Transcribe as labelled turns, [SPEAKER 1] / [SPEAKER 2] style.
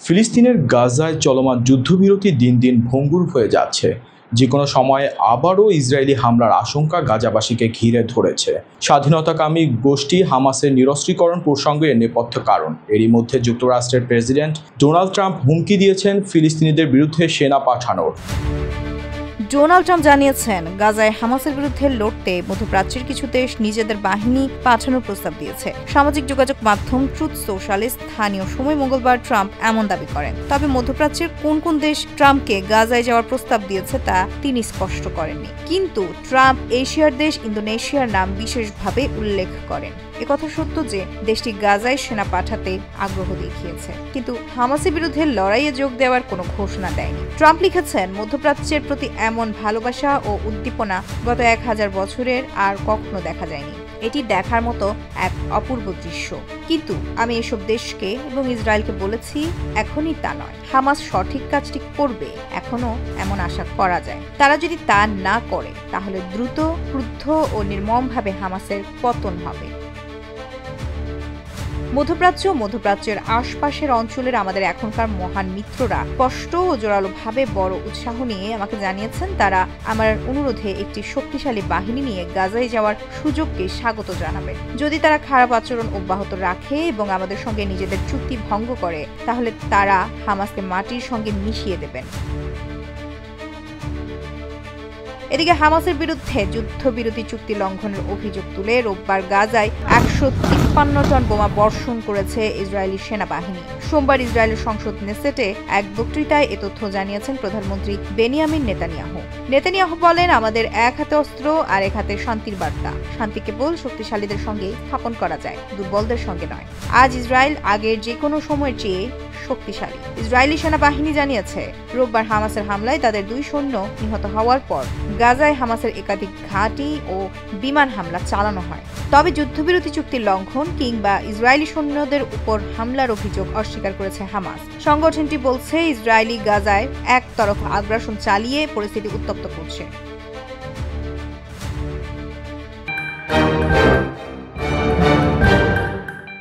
[SPEAKER 1] ফিলিস্তিনের গাজায় চলমান যুদ্ধবিরতি দিন দিন ভঙ্গুর হয়ে যাচ্ছে। যে কোনো সময়ে আবারও ইসরায়েলি হামলার আশঙ্কা গাজাবাসীকে ঘিরে ধরেছে। স্বাধীনতাকামী গোষ্ঠী হামাসের নিরস্ত্রীকরণ প্রসঙ্গে এর নেপথ্য কারণ। এরই মধ্যে যুক্তরাষ্ট্রের প্রেসিডেন্ট ডোনাল্ড ট্রাম্প হুমকি দিয়েছেন ফিলিস্তিনিদের বিরুদ্ধে সেনা পাঠানোর।
[SPEAKER 2] ডোনাল্ড ট্রাম্প জানিয়েছেন, গাজায় হামাসের বিরুদ্ধে লড়তে মধ্যপ্রাচ্যের কিছু দেশ নিজেদের বাহিনী পাঠানোর প্রস্তাব দিয়েছে। সামাজিক যোগাযোগ মাধ্যম ট্রুথ সোশ্যালে স্থানীয় সময় মঙ্গলবার ট্রাম্প এমন দাবি করেন। তবে মধ্যপ্রাচ্যের কোন কোন দেশ ট্রাম্পকে গাজায় যাওয়ার প্রস্তাব দিয়েছে তা তিনি স্পষ্ট করেননি। কিন্তু ট্রাম্প এশিয়ার দেশ ইন্দোনেশিয়ার নাম বিশেষভাবে উল্লেখ করেন। একথা সত্য যে দেশটি গাজায় সেনা পাঠাতে আগ্রহ দেখিয়েছে, কিন্তু হামাসের বিরুদ্ধে লড়াইয়ে যোগ দেওয়ার কোনো ঘোষণা দেয়নি। ট্রাম্প লিখেছেন, মধ্যপ্রাচ্যের প্রতি এমন ভালোবাসা ও উদ্দীপনা গত 1000 বছরের আর কখনো দেখা যায়নি। এটি দেখার মতো এক অপূর্ব দৃশ্য। কিন্তু আমি এসব দেশকে এবং ইসরায়েলকে বলেছি, এখনই তা নয়। হামাস সঠিক কাজটি করবে, এখনো এমন আশা করা যায়। তারা যদি তা না করে তাহলে দ্রুত, ক্রুদ্ধ ও নির্মমভাবে হামাসের পতন হবে। মধ্যপ্রাচ্যের আশপাশের অঞ্চলের আমাদের এখনকার মহান মিত্ররা স্পষ্ট ও জোরালোভাবে বড় উৎসাহ নিয়ে আমাকে জানিয়েছেন তারা আমার অনুরোধে একটি শক্তিশালী বাহিনী নিয়ে গাজায় যাওয়ার সুযোগকে স্বাগত জানাবে। যদি তারা খারাপ আচরণ অব্যাহত রাখে এবং আমাদের সঙ্গে নিজেদের চুক্তি ভঙ্গ করে, তাহলে তারা হামাসকে মাটির সঙ্গে মিশিয়ে দেবেন। এদিকে হামাসের বিরুদ্ধে যুদ্ধবিরতি চুক্তি লঙ্ঘনের অভিযোগ তুলে রোববার গাজায় 153 টন বোমা বর্ষণ করেছে ইসরায়েলি সেনাবাহিনী। সোমবার ইসরায়েলের সংসদ নেসেটে এক বক্তৃতায় এ তথ্য জানিয়েছেন প্রধানমন্ত্রী বেনিয়ামিন নেতানিয়াহু। নেতানিয়াহু বলেন, আমাদের এক হাতে অস্ত্র আর এক হাতে শান্তির বার্তা। শান্তি কেবল শক্তিশালীদের সঙ্গে স্থাপন করা যায়, দুর্বলদের সঙ্গে নয়। আজ ইসরায়েল আগের যে কোনো সময়ের চেয়ে শক্তিশালী। ইসরায়েলি সেনাবাহিনী জানিয়েছে, রোববার হামাসের হামলায় তাদের 2 সৈন্য নিহত হওয়ার পর গাজায় হামাসের একাধিক ঘাঁটি ও বিমান হামলা চালানো হয়। তবে যুদ্ধবিরতি চুক্তির লঙ্ঘন কিংবা ইসরায়েলি সৈন্যদের উপর হামলার অভিযোগ অস্বীকার করেছে হামাস। সংগঠনটি বলছে, ইসরায়েলি গাজায় একতরফা আগ্রাসন চালিয়ে পরিস্থিতি উত্তপ্ত করছে।